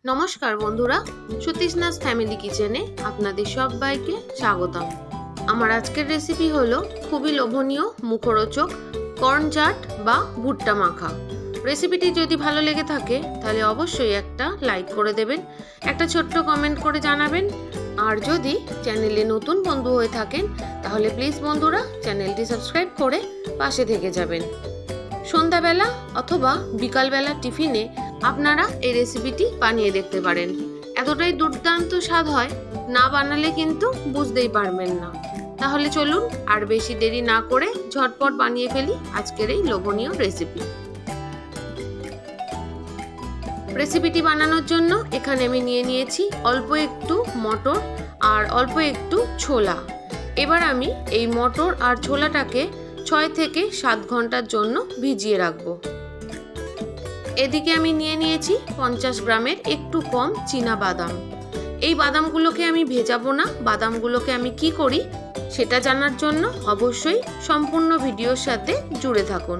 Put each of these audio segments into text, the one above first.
নমস্কার বন্ধুরা, সতীশনাথ ফ্যামিলি কিচেনে আপনাদের সবাইকে স্বাগতম। আমার আজকের রেসিপি হলো খুবই লোভনীয় মুখরোচক কর্ন চাট বা ভুট্টা মাখা। রেসিপিটি যদি ভালো লেগে থাকে তাহলে অবশ্যই একটা লাইক করে দেবেন, একটা ছোট্ট কমেন্ট করে জানাবেন। আর যদি চ্যানেলে নতুন বন্ধু হয়ে থাকেন তাহলে প্লিজ বন্ধুরা চ্যানেলটি সাবস্ক্রাইব করে পাশে থেকে যাবেন। সন্ধ্যাবেলা অথবা বিকালবেলা টিফিনে আপনারা এই রেসিপিটি বানিয়ে দেখতে পারেন। এতটাই দুর্দান্ত স্বাদ হয়, না বানালে কিন্তু বুঝতেই পারবেন না। তাহলে চলুন আর বেশি দেরি না করে ঝটপট বানিয়ে ফেলি আজকের এই লোভনীয় রেসিপিটি বানানোর জন্য এখানে আমি নিয়ে নিয়েছি অল্প একটু মটর আর অল্প একটু ছোলা। এবার আমি এই মটর আর ছোলাটাকে 6 থেকে 7 ঘন্টার জন্য ভিজিয়ে রাখবো। এদিকে আমি নিয়ে নিয়েছি 50 গ্রামের একটু কম চীনা বাদাম। এই বাদামগুলোকে আমি ভেজাবো না, বাদামগুলোকে আমি কি করি সেটা জানার জন্য অবশ্যই সম্পূর্ণ ভিডিওর সাথে জুড়ে থাকুন।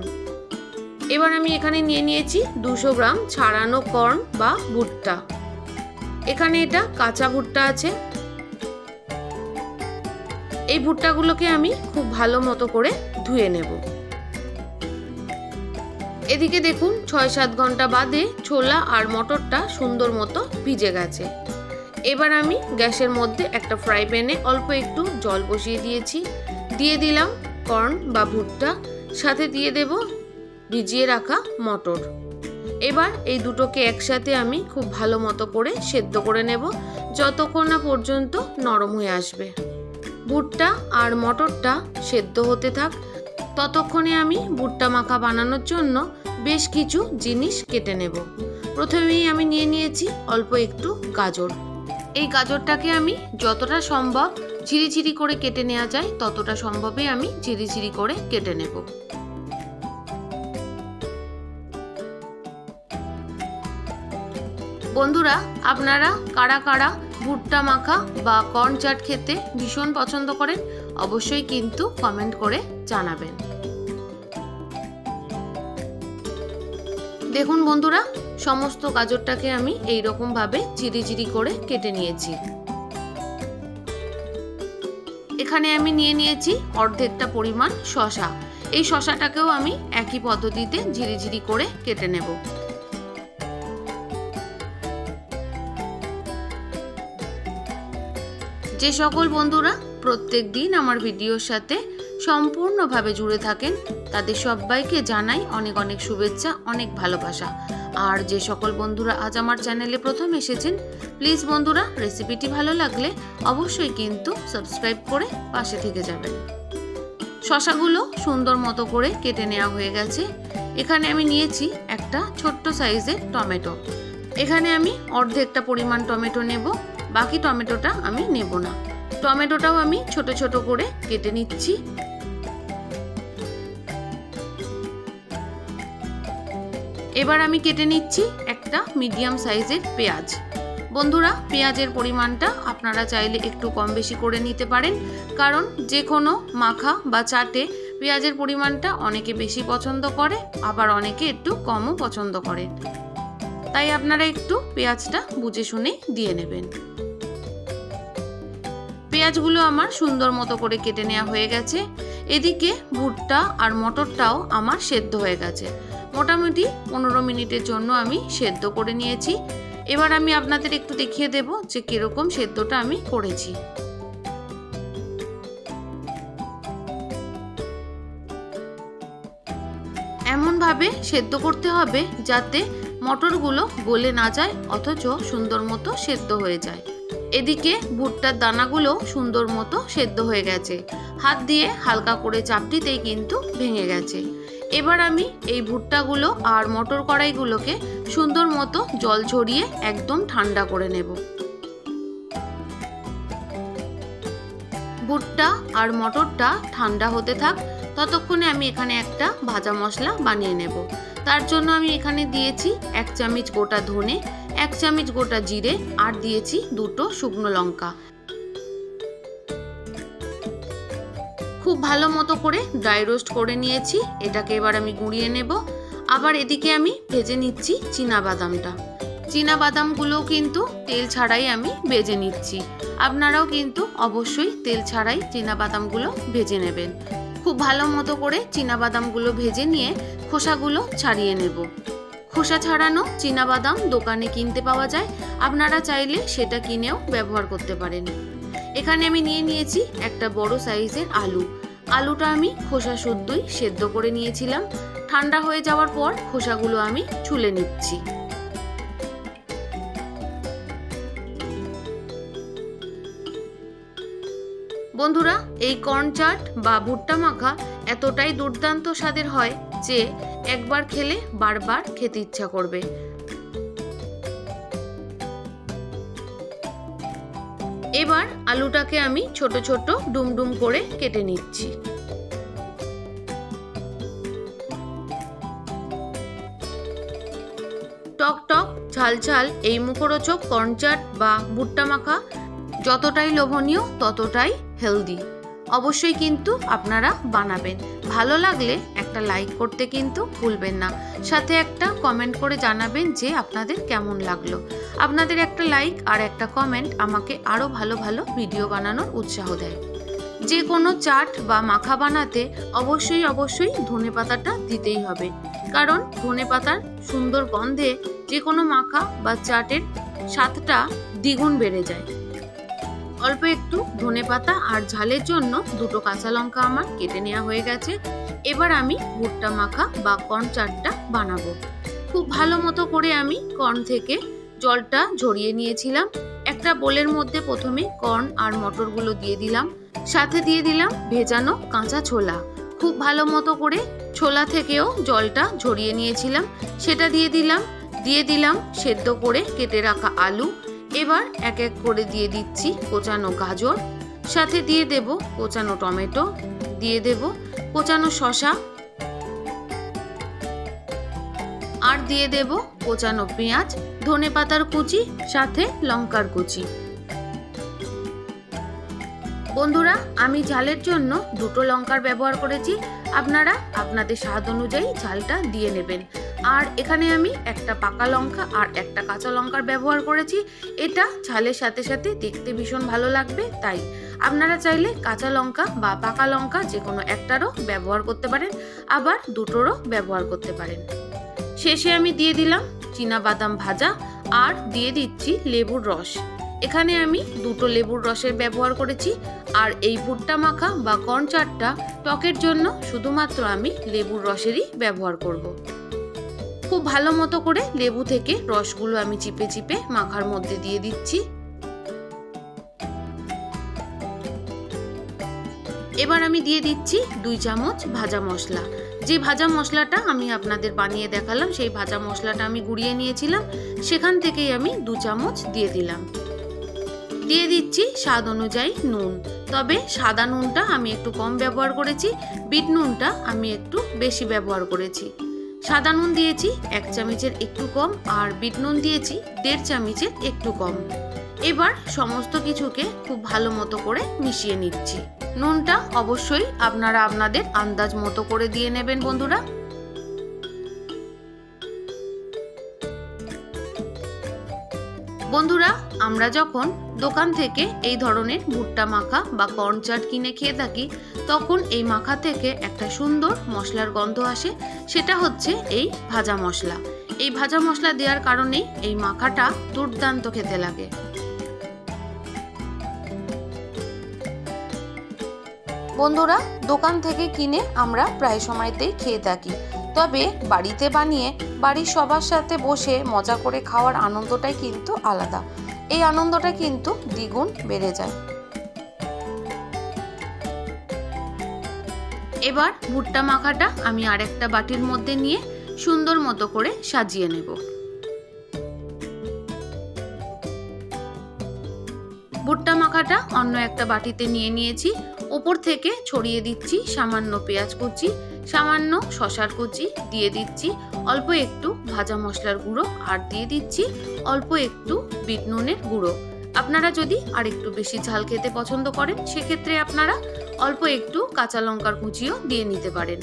এবার আমি এখানে নিয়ে নিয়েছি 200 গ্রাম ছাড়ানো কর্ন বা ভুট্টা। এখানে এটা কাঁচা ভুট্টা আছে। এই ভুট্টাগুলোকে আমি খুব ভালো মতো করে ধুয়ে নেব। এদিকে দেখুন 6-7 ঘন্টা বাদে ছোলা আর মটরটা সুন্দর মতো ভিজে গেছে। এবার আমি গ্যাসের মধ্যে একটা ফ্রাই প্যানে অল্প একটু জল বসিয়ে দিয়েছি, দিয়ে দিলাম কর্ন বা ভুট্টা, সাথে দিয়ে দেব ভিজিয়ে রাখা মটর। এবার এই দুটোকে একসাথে আমি খুব ভালো মতো করে সেদ্ধ করে নেব যতক্ষণ না পর্যন্ত নরম হয়ে আসবে। ভুট্টা আর মটরটা সেদ্ধ হতে থাক, ততক্ষণে আমি ভুট্টা মাখা বানানোর জন্য বেশ কিছু জিনিস কেটে নেব। প্রথমেই আমি নিয়ে নিয়েছি অল্প একটু গাজর। এই গাজরটাকে আমি যতটা সম্ভব ঝিরিঝিরি করে কেটে নেওয়া যায় ততটা সম্ভবই আমি ঝিরিঝিরি করে কেটে নেব। বন্ধুরা, আপনারা কারা কারা ভুট্টা মাখা বা কর্ন চাট খেতে ভীষণ পছন্দ করেন অবশ্যই কিন্তু কমেন্ট করে জানাবেন। দেখুন বন্ধুরা, সমস্ত গাজরটাকে আমি এই রকম ভাবে চিরি করে কেটে নিয়েছি। এখানে আমি নিয়ে নিয়েছি অর্ধেকটা পরিমাণ শসা। এই শসাটাকেও আমি একই পদ্ধতিতে ঝিরিঝিরি করে কেটে নেব। যে সকল বন্ধুরা প্রত্যেক দিন আমার ভিডিওর সাথে সম্পূর্ণভাবে জুড়ে থাকেন তাদের সবাইকে জানাই অনেক অনেক শুভেচ্ছা, অনেক ভালোবাসা। আর যে সকল বন্ধুরা আজ আমার চ্যানেলে প্রথম এসেছেন প্লিজ বন্ধুরা রেসিপিটি ভালো লাগলে অবশ্যই কিন্তু সাবস্ক্রাইব করে পাশে থেকে যাবেন। শসাগুলো সুন্দর মতো করে কেটে নেওয়া হয়ে গেছে। এখানে আমি নিয়েছি একটা ছোট্ট সাইজের টমেটো। এখানে আমি অর্ধেকটা পরিমাণ টমেটো নেব, বাকি টমেটোটা আমি নেব না। টমেটোটাও আমি ছোট ছোট করে কেটে নিচ্ছি। এবার আমি কেটে নিচ্ছি একটা মিডিয়াম সাইজের পেঁয়াজ। বন্ধুরা, পেঁয়াজের পরিমাণটা আপনারা চাইলে একটু কম বেশি করে নিতে পারেন, কারণ যে কোনো মাখা বা চাটে পেঁয়াজের পরিমাণটা অনেকে বেশি পছন্দ করে, আবার অনেকে একটু কমও পছন্দ করে। তাই আপনারা একটু পেঁয়াজটা বুঝে শুনে দিয়ে নেবেন। পেঁয়াজগুলো আমার সুন্দর মতো করে কেটে নেওয়া হয়ে গেছে। এদিকে ভুট্টা আর মটরটাও আমার সেদ্ধ হয়ে গেছে। মোটামুটি 15 মিনিটের জন্য আমি সেদ্ধ করে নিয়েছি। এবার আমি আপনাদের একটু দেখিয়ে দেব যে কিরকম সেদ্ধটা আমি করেছি। এমনভাবে সেদ্ধ করতে হবে যাতে মটরগুলো গলে না যায় অথচ সুন্দর মতো সেদ্ধ হয়ে যায়। এদিকে ভুট্টার দানাগুলো সুন্দর মতো সেদ্ধ হয়ে গেছে। হাত দিয়ে হালকা করে চাপ দিতেই কিন্তু ভেঙে গেছে। এবার আমি এই ভুট্টাগুলো আর মটর কড়াইগুলোকে সুন্দর মতো জল ঝরিয়ে একদম ঠান্ডা করে নেব। ভুট্টা আর মটরটা ঠান্ডা হতে থাক, ততক্ষণে আমি এখানে একটা ভাজা মশলা বানিয়ে নেব। তার জন্য আমি এখানে দিয়েছি 1 চামচ গোটা ধনে, 1 চামচ গোটা জিরে আর দিয়েছি 2টো শুকনো লঙ্কা। খুব ভালো মতো করে ড্রাই রোস্ট করে নিয়েছি। এটাকে এবার আমি গুঁড়িয়ে নেব। আবার এদিকে আমি ভেজে নিচ্ছি চীনা বাদামটা। চীনা বাদামগুলো কিন্তু তেল ছাড়াই আমি ভেজে নিচ্ছি। আপনারাও কিন্তু অবশ্যই তেল ছাড়াই চীনা বাদামগুলো ভেজে নেবেন। খুব ভালো মতো করে চীনা বাদামগুলো ভেজে নিয়ে খোসাগুলো ছাড়িয়ে নেব। খোসা ছাড়ানো চীনা বাদাম দোকানে কিনতে পাওয়া যায়, আপনারা চাইলে সেটা কিনেও ব্যবহার করতে পারেন। এখানে আমি নিয়ে নিয়েছি একটা বড় সাইজের আলু। আলুটা আমি খোসা শুদ্ধই সেদ্ধ করে নিয়েছিলাম। ঠান্ডা হয়ে যাওয়ার পর খোসাগুলো আমি ছুলে নিচ্ছি। বন্ধুরা, এই কর্ন চাট বা ভুট্টা মাখা এতটাই দুর্দান্ত স্বাদের হয় যে একবার খেলে বারবার খেতে ইচ্ছা করবে। এবার আলুটাকে আমি ছোট ছোট ডুমডুম করে কেটে নিচ্ছি। টক টক ঝাল ঝাল এই মুখরোচক কর্ন চাট বা ভুট্টা মাখা যতটাই লোভনীয় ততটাই হেলদি। অবশ্যই কিন্তু আপনারা বানাবেন। ভালো লাগলে একটা লাইক করতে কিন্তু ভুলবেন না, সাথে একটা কমেন্ট করে জানাবেন যে আপনাদের কেমন লাগলো। আপনাদের একটা লাইক আর একটা কমেন্ট আমাকে আরও ভালো ভালো ভিডিও বানানোর উৎসাহ দেয়। যে কোনো চাট বা মাখা বানাতে অবশ্যই ধনেপাতাটা দিতেই হবে, কারণ ধনেপাতার সুন্দর গন্ধে যে কোনো মাখা বা চাটের স্বাদটা দ্বিগুণ বেড়ে যায়। অল্প একটু ধনেপাতা আর ঝালের জন্য দুটো কাঁচা লঙ্কা আমার কেটে নেওয়া হয়ে গেছে। এবার আমি ভুট্টা মাখা বা কর্ন চাটটা বানাবো। খুব ভালো মতো করে আমি কর্ন থেকে জলটা ঝরিয়ে নিয়েছিলাম। একটা বোলের মধ্যে প্রথমে কর্ন আর মটরগুলো দিয়ে দিলাম, সাথে দিয়ে দিলাম ভেজানো কাঁচা ছোলা। খুব ভালো মতো করে ছোলা থেকেও জলটা ঝরিয়ে নিয়েছিলাম, সেটা দিয়ে দিলাম সেদ্ধ করে কেটে রাখা আলু। এবার এক এক করে দিয়ে দিচ্ছি কোচানো গাজর, সাথে দিয়ে দেব কোচানো টমেটো, দিয়ে দেব কোচানো শসা, আর দিয়ে দেব কোচানো পেঁয়াজ, ধনেপাতার কুচি, সাথে লঙ্কার কুচি। বন্ধুরা, আমি ঝালের জন্য দুটো লঙ্কার ব্যবহার করেছি, আপনারা আপনাদের স্বাদ অনুযায়ী ঝালটা দিয়ে নেবেন। আর এখানে আমি একটা পাকা লঙ্কা আর একটা কাঁচা লঙ্কার ব্যবহার করেছি। এটা ঝালের সাথে সাথে দেখতে ভীষণ ভালো লাগবে, তাই আপনারা চাইলে কাঁচা লঙ্কা বা পাকা লঙ্কা যে কোনো একটারও ব্যবহার করতে পারেন, আবার দুটোরও ব্যবহার করতে পারেন। শেষে আমি দিয়ে দিলাম চীনা বাদাম ভাজা আর দিয়ে দিচ্ছি লেবুর রস। এখানে আমি দুটো লেবুর রসের ব্যবহার করেছি। আর এই ভুট্টা মাখা বা কর্ন চাটটা টকের জন্য শুধুমাত্র আমি লেবুর রসেরই ব্যবহার করব। খুব ভালো মতো করে লেবু থেকে রসগুলো আমি চিপে চিপে মাখার মধ্যে দিয়ে দিচ্ছি। এবার আমি দিয়ে দিচ্ছি 2 চামচ ভাজা মশলা। যে ভাজা মশলাটা আমি আপনাদের বানিয়ে দেখালাম, সেই ভাজা মশলাটা আমি গুঁড়িয়ে নিয়েছিলাম, সেখান থেকেই আমি 2 চামচ দিয়ে দিলাম। দিয়ে দিচ্ছি স্বাদ অনুযায়ী নুন, তবে সাদা নুনটা আমি একটু কম ব্যবহার করেছি, বিট নুনটা আমি একটু বেশি ব্যবহার করেছি। সাদা নুন দিয়েছি 1 চামচের একটু কম, আর বিট নুন দিয়েছি 1.5 চামচের একটু কম। এবার সমস্ত কিছুকে খুব ভালো মতো করে মিশিয়ে নিচ্ছি। নুনটা অবশ্যই আপনারা আপনাদের আন্দাজ মতো করে দিয়ে নেবেন বন্ধুরা। বন্ধুরা, আমরা যখন দোকান থেকে এই ধরনের ভুট্টা মাখা বা কর্ন চাট কিনে খেয়ে থাকি, তখন এই মাখা থেকে একটা সুন্দর মশলার গন্ধ আসে, সেটা হচ্ছে এই ভাজা মশলা। এই ভাজা মশলা দেওয়ার কারণেই এই মাখাটা দুর্দান্ত খেতে লাগে। বন্ধুরা, দোকান থেকে কিনে আমরা প্রায় সময়তেই খেয়ে থাকি, তবে বাড়িতে বানিয়ে বাড়ির সবার সাথে বসে মজা করে খাওয়ার আনন্দটাই কিন্তু আলাদা। এই আনন্দটা কিন্তু দ্বিগুণ বেড়ে যায়। এবার ভুট্টা মাখাটা আমি আরেকটা বাটির মধ্যে নিয়ে সুন্দর মতো করে সাজিয়ে নেব। ভুট্টা মাখাটা অন্য একটা বাটিতে নিয়ে নিয়েছি। ওপর থেকে ছড়িয়ে দিচ্ছি সামান্য পেঁয়াজ কুচি, সামান্য শসার কুচি, দিয়ে দিচ্ছি অল্প একটু ভাজা মশলার গুঁড়ো, আর দিয়ে দিচ্ছি অল্প একটু বিট নুনের গুঁড়ো। আপনারা যদি আর একটু বেশি ঝাল খেতে পছন্দ করেন, সেক্ষেত্রে আপনারা অল্প একটু কাঁচা লঙ্কার কুচিও দিয়ে নিতে পারেন।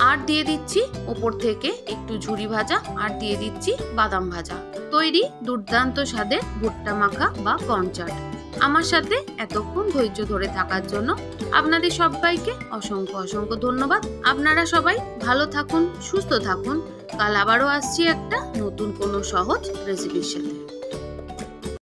আর দিয়ে দিচ্ছি ওপর থেকে একটু ঝুরি ভাজা, আর দিয়ে দিচ্ছি বাদাম ভাজা। তৈরি দুর্দান্ত স্বাদের ভুট্টা মাখা বা কর্ন চাট। আমার সাথে এতক্ষণ ধৈর্য ধরে থাকার জন্য আপনাদের সবাইকে অসংখ্য অসংখ্য ধন্যবাদ। আপনারা সবাই ভালো থাকুন, সুস্থ থাকুন। কাল আবারও আসছি একটা নতুন কোনো সহজ রেসিপির সাথে।